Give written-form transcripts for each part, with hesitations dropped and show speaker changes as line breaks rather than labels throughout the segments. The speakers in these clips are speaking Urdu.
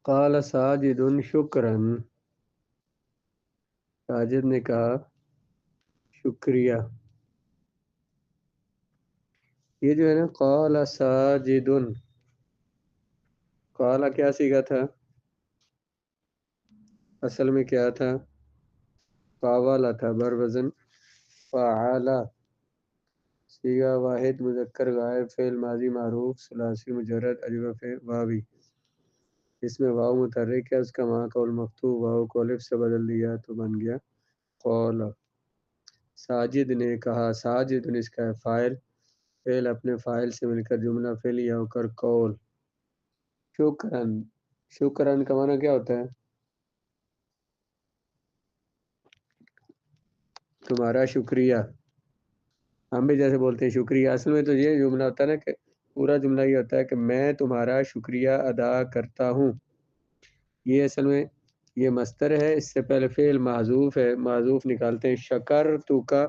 قال ساجد شکرا، ساجد نے کہا شکریہ. یہ جو ہے نا قال ساجد، قال کیا سیکھا تھا؟ اصل میں کیا تھا؟ قاولا تھا، بر وزن فعلا. صیغہ واحد مذکر غائب، فعل ماضی معروف ثلاثی مجرد اجوف واوی. اس میں واو متحرک ہے، اس کا معنی قول مفتوح، واو کو الف سے بدل دیا تو بن گیا قول. ساجد نے کہا، ساجد اس کا فاعل، فعل اپنے فاعل سے مل کر جملہ فعلیہ ہو کر قول. شکرن، شکرن کا معنی کیا ہوتا ہے؟ تمہارا شکریہ. ہم بھی جیسے بولتے ہیں شکریہ، اصل میں تو یہ جملہ ہوتا ہے نا کہ پورا جملہ یہ ہوتا ہے کہ میں تمہارا شکریہ ادا کرتا ہوں. یہ اصل میں یہ مصدر ہے، اس سے پہلے فعل معذوف ہے، معذوف نکالتے ہیں شکر تو کا،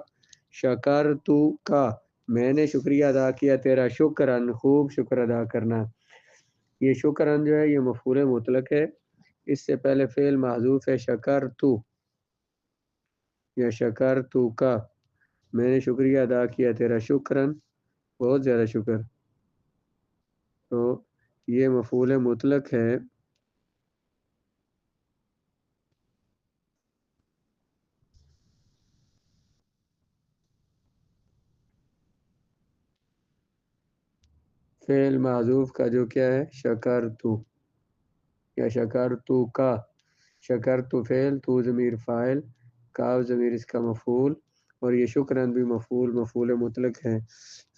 شکر تو کا، میں نے شکریہ ادا کیا تیرا، شکرن خوب شکر ادا کرنا. یہ شکرن جو ہے یہ مفعول مطلق ہے، اس سے پہلے فعل معذوف ہے شکر تو یا شکر تو کا، میں نے شکریہ ادا کیا تیرا، شکرن بہت زیادہ شکر. تو یہ مفعول مطلق ہے. فعل معذوف کا جو کیا ہے شکر تو یا شکر تو کا، شکر تو فعل، تو ضمیر فاعل، کاف ضمیر اس کا مفعول، اور یہ شکرن بھی مفعول مطلق ہے،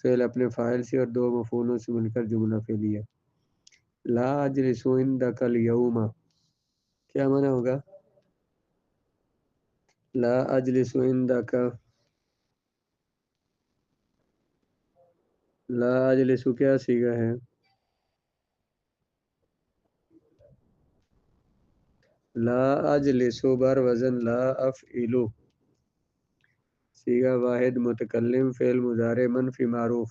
فعل اپنے فاعل سے اور دو مفعولوں سے مل کر جملہ فعلیہ. لا اجلس عندک اليوم، کیا معنی ہوگا؟ لا اجلس عندک، لا اجلس کیا صیغہ ہے؟ لا اجلس بر وزن لا افعل، صیغہ واحد متکلم، فعل مضارع منفی معروف،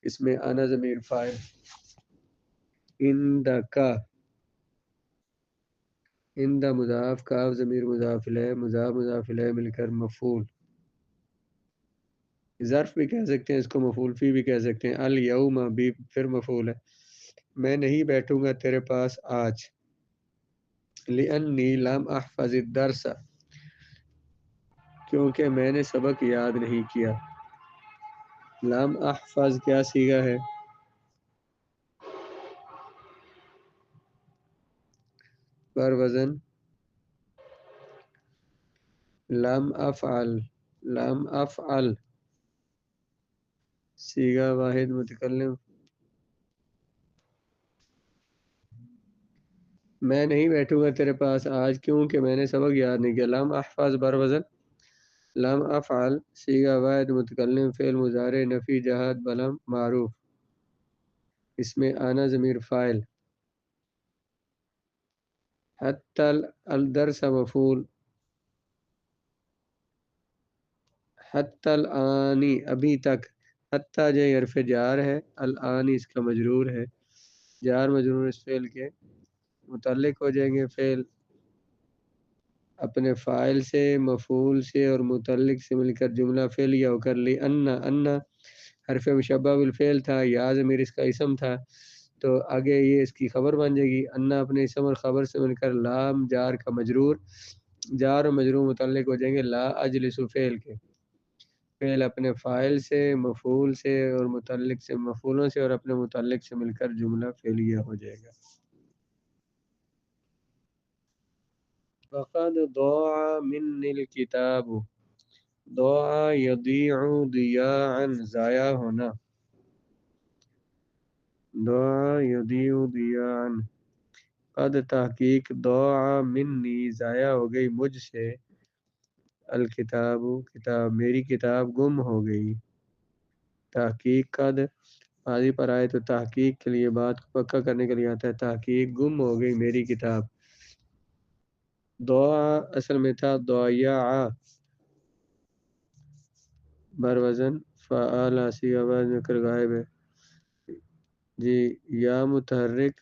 اس میں انا ضمیر فاعل، عندک عند مضاف، کاف ضمیر مضاف الیہ، مضاف الیہ مل کر مفعول. ظرف بھی کہہ سکتے ہیں اس کو، مفعول فی بھی کہہ سکتے ہیں. الیوم بھی پھر مفعول ہے. میں نہیں بیٹھوں گا تیرے پاس آج، لأنی لم احفظ الدرس، کیونکہ میں نے سبق یاد نہیں کیا. لم احفظ کیا صیغہ ہے؟ بر وزن لم افعل، لم افعل، صیغہ واحد متکلم. میں نہیں بیٹھوں گا تیرے پاس آج کیونکہ میں نے سبق یاد نہیں کیا. لم احفظ بر وزن لم افعل، صیغہ واحد متکلم، فعل مضارع نفی جہاد بلم معروف، اس میں آنا ضمیر فاعل، حتی الدرس مفعول، حتی الآنی ابھی تک، حتی جو حرف جار ہے، الآنی اس کا مجرور ہے، جار مجرور اس فعل کے متعلق ہو جائیں گے، فعل اپنے فاعل سے، مفعول سے اور متعلق سے مل کر جملہ فعلیہ ہو کر لی. ان حرف مشبہ بالفعل تھا، یا ضمیر اس کا اسم تھا، تو آگے یہ اس کی خبر بن جائے گی. ان اپنے اسم اور خبر سے مل کر لام جار کا مجرور، جار و مجرور متعلق ہو جائیں گے لا اجلس فعل کے، فعل اپنے فاعل سے، مفعول سے اور متعلق سے، مفعولوں سے اور اپنے متعلق سے مل کر جملہ فعلیہ ہو جائے گا. فقد ضاع منی الکتاب، ضاع یضیع ضیاعا ضائع ہونا، ضاع یضیع ضیاعا، قد تحقیق ضاع منی ضائع ہو گئی مجھ سے، الکتاب کتاب، میری کتاب گم ہو گئی. تحقیق قد ماضی پر آئے تو تحقیق کے لیے بات کو پکا کرنے کے لیے آتا ہے، تحقیق گم ہو گئی میری کتاب. ضاع اصل میں تھا ضیاع، بر وزن فعال، صیغہ آواز میں کر غائب ہے. جی یا متحرک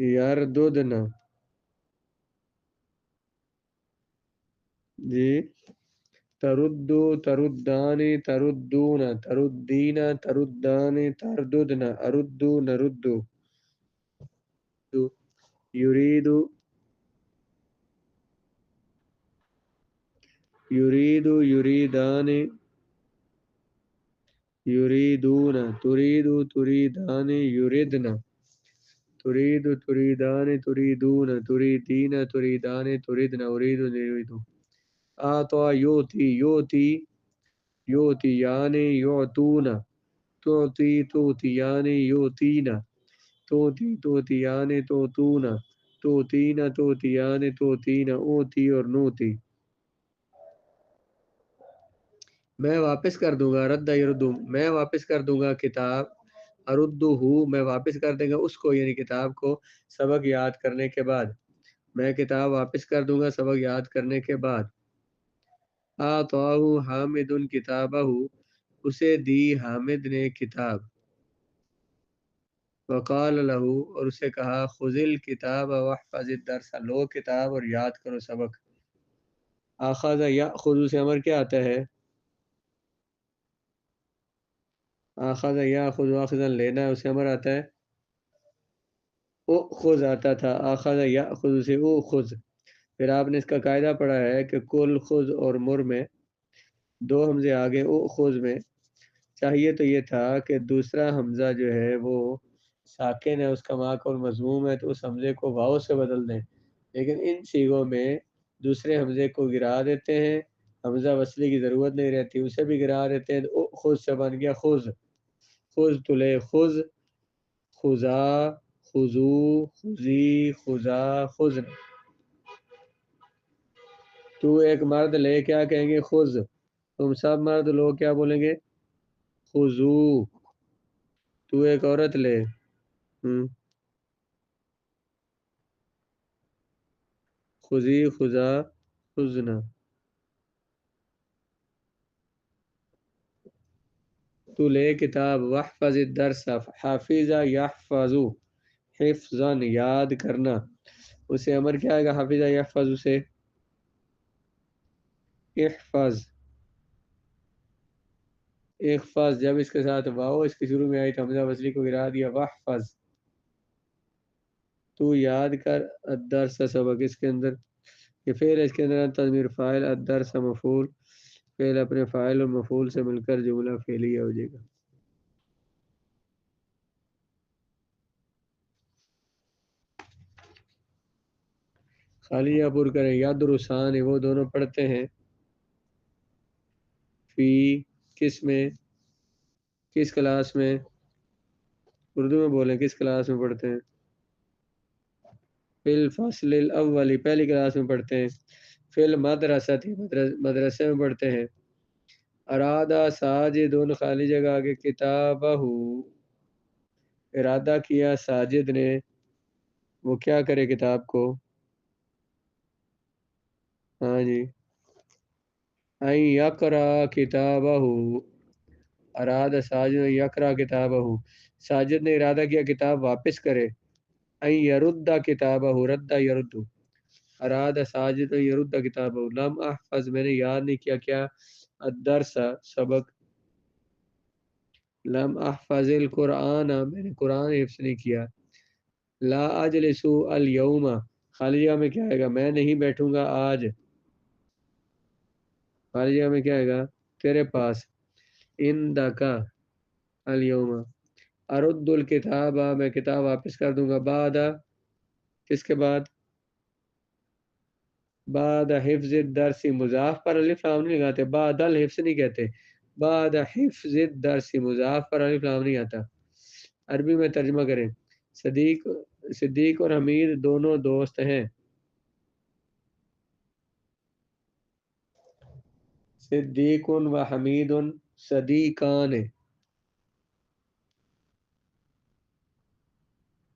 یرددنا جی، تردو تردانی تردون تردین تردان ترددنا اردو نردو یرید یرید یریدان یریدون ترید تریدان یریدنا ترید تریدان تریدون تریدین تریدان تریدنا ارید نرید آتا یوتی یوتی یوتیان یعطون تعطی توتیان یوتینا توتی توتیان توتون توتینا توتیان توتینا اوتی اور نوتی میں واپس کر دوں گا رد یردو میں واپس کر دوں گا کتاب اردو میں واپس کر دیں گا اس کو یعنی کتاب کو سبق یاد کرنے کے بعد میں کتاب واپس کر دوں گا سبق یاد کرنے کے بعد آتاہ حامد کتابہ اسے دی حامد نے کتاب وقال لہو اور اسے کہا خذ الکتاب واحفظ الدرس لو کتاب اور یاد کرو سبق اخذ یاخذ سے امر کیا آتا ہے اخذ یاخذ اخذا لینا اسے امر آتا ہے اخذ آتا تھا اخذ یاخذ سے اخذ پھر آپ نے اس کا قاعدہ پڑھا ہے کہ کل خذ اور مر میں دو حمزے آگے اخذ میں چاہیے تو یہ تھا کہ دوسرا حمزہ جو ہے وہ ساکن ہے اس کا ماقول مضموم ہے تو اس حمزے کو واو سے بدل دیں لیکن ان صیغوں میں دوسرے حمزے کو گرا دیتے ہیں حمزہ وصلی کی ضرورت نہیں رہتی اسے بھی گرا دیتے ہیں تو خذ سے بن گیا خذ خذ تلے خذ خذا خذو خذی خذا خذن تو ایک مرد لے کیا کہیں گے خذ تم سب مرد لوگ کیا بولیں گے خذو تو ایک عورت لے خذی خذا خذنا تو لے کتاب وحفظ الدرس حافظہ یحفظو حفظاً یاد کرنا اسے امر کیا آئے گا حافظہ یحفظ اسے احفظ احفظ جب اس کے ساتھ واو اس کے شروع میں آئی تو حمزہ وصلی کو گرا دیا وحفظ تو یاد کر الدرس سبق اس کے اندر یہ فعل اس کے اندر تضمیر فاعل الدرس مفعول فعل اپنے فاعل اور مفعول سے مل کر جملہ فعلیہ ہو جائے گا خالیہ پر کریں یدرسان وہ دونوں پڑھتے ہیں فی کس میں کس کلاس میں اردو میں بولیں کس کلاس میں پڑھتے ہیں فی الفصل الاولی پہلی کلاس میں پڑھتے ہیں فی المدرسہ مدرسے میں پڑھتے ہیں ارادہ ساجد خالی جگہ آگے کتابہ ارادہ کیا ساجد نے وہ کیا کرے کتاب کو ہاں جی این یقرا کتابہ اراد ساجد یقرا کتابہ ساجد نے ارادہ کیا کتاب واپس کرے این یرد کتابہ رد یرد اراد ساجد یرد کتابہ لم احفظ میں نے یاد نہیں کیا کیا الدرس سبق لم احفظ القرآن میں نے قرآن حفظ نہیں کیا لا اجلس اليوم خالی جگہ میں کیا آئے گا میں نہیں بیٹھوں گا آج خالی جگہ میں کیا آئے گا تیرے پاس عندک اليوم ارد الکتاب میں کتاب واپس کر دوں گا بعد کس کے بعد بعد حفظ الدرس مضاف پر الف لام نہیں لگاتے بعد الحفظ نہیں کہتے بعد حفظ الدرس مضاف پر الف لام نہیں آتا عربی میں ترجمہ کریں صدیق اور حمید دونوں دوست ہیں صدیق و حمید صدیقان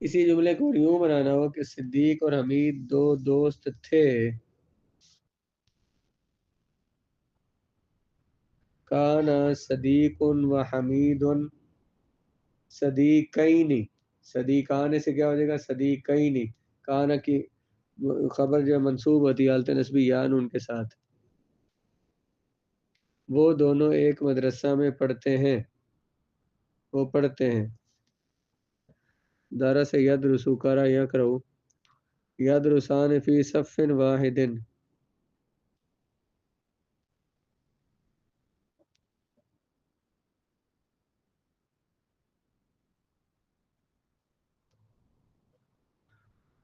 اسی جملے کو یوں بنانا ہو کہ صدیق اور حمید دو دوست تھے کانا صدیق و حمید صدیقین صدیقان سے کیا ہو جائے گا؟ صدیقین. کان کی خبر جو منصوب ہوتی ہے حالت نسبی یا نون کے ساتھ. وہ دونوں ایک مدرسہ میں پڑھتے ہیں. وہ پڑھتے ہیں. دارا سے یدرسو کرا یقرؤ. یدرسان فی صف واحد.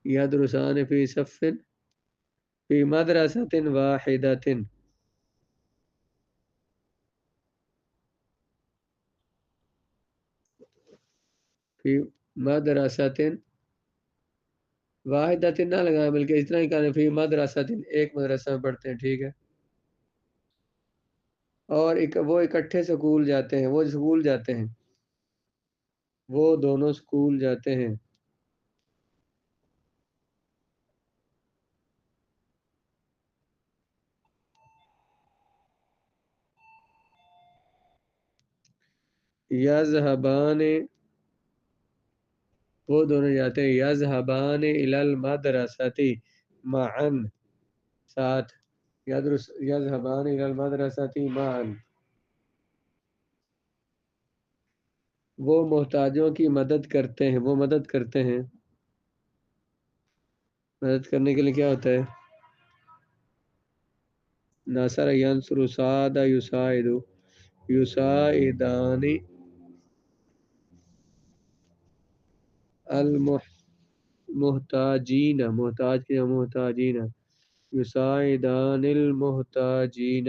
یدرسان فی صف فی مدرسۃ واحدۃ. فی مدرسۃ واحدۃ نہ لگائیں بلکہ اتنا ہی کہنا فی مدرسۃ ایک مدرسہ میں پڑھتے ہیں. ٹھیک ہے. اور وہ اکٹھے سکول جاتے ہیں. وہ سکول جاتے ہیں. وہ دونوں سکول جاتے ہیں. یذهبان وہ دونوں جاتے ہیں. یذهبان الی المدرسۃ معا ساتھ. یذهبان الی المدرسۃ معا. وہ محتاجوں کی مدد کرتے ہیں. وہ مدد کرتے ہیں. مدد کرنے کے لیے کیا ہوتا ہے؟ ناصر ینصر سعد یساعد. یساعدان المحتاجین. محتاج کے محتاجین. یساعدان المحتاجین.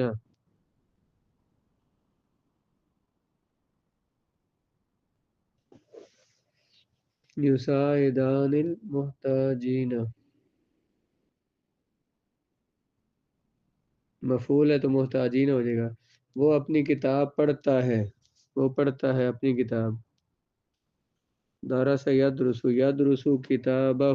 یساعدان المحتاجین. مفعول ہے تو محتاجین ہو جائے گا. وہ اپنی کتاب پڑھتا ہے. وہ پڑھتا ہے اپنی کتاب. درس یدرس یدرس کتابہ.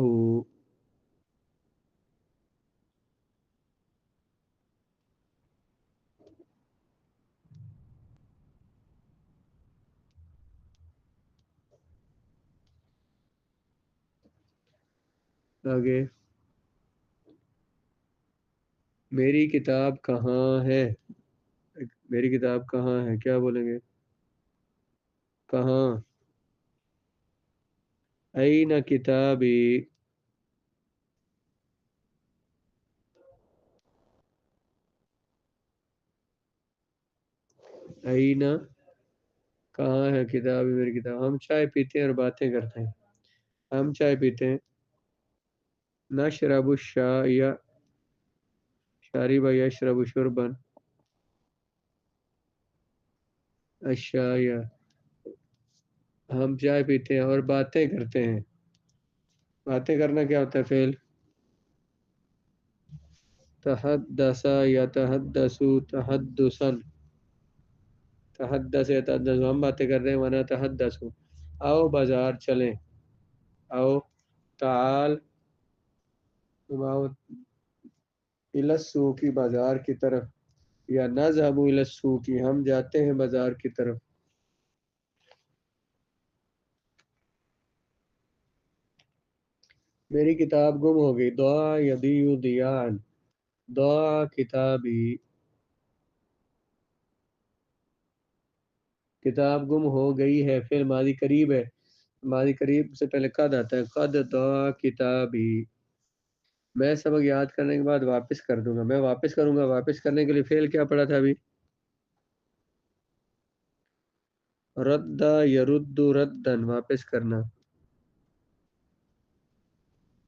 آگے میری کتاب کہاں ہے؟ میری کتاب کہاں ہے؟ کیا بولیں گے؟ کہاں؟ این کتابی. این کہاں ہے کتابی میری کتاب. ہم چائے پیتے ہیں اور باتیں کرتے ہیں. ہم چائے پیتے ہیں. نشرب الشائی شارب یشرب شربا. الشائی ہم چائے پیتے ہیں اور باتیں کرتے ہیں. باتیں کرنا کیا ہوتا ہے؟ فعل. تحدث یتحدث تحدثا. تحدث یتحدث ہم باتیں کر رہے ہیں. وانا تحدث. آؤ بازار چلیں. آؤ تعال تم آؤ الی السوق بازار کی طرف. یا نذهب الی السوق ہم جاتے ہیں بازار کی طرف. میری کتاب گم ہو گئی. ضاع یضیع ضیاعا. ضاع کتابی. کتاب گم ہو گئی ہے. فعل ماضی قریب ہے. ماضی قریب سے پہلے قد آتا ہے. قد ضاع کتابی. میں سبق یاد کرنے کے بعد واپس کر دوں گا. میں واپس کروں گا. واپس کرنے کے لیے فعل کیا پڑا تھا ابھی؟ رد یرد ردن واپس کرنا.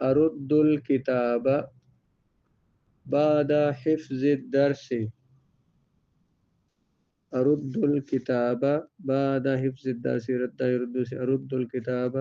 ارد الکتاب بعد حفظ الدرس. ارد الکتاب بعد حفظ الدرس. رد یرد سے ارد الکتاب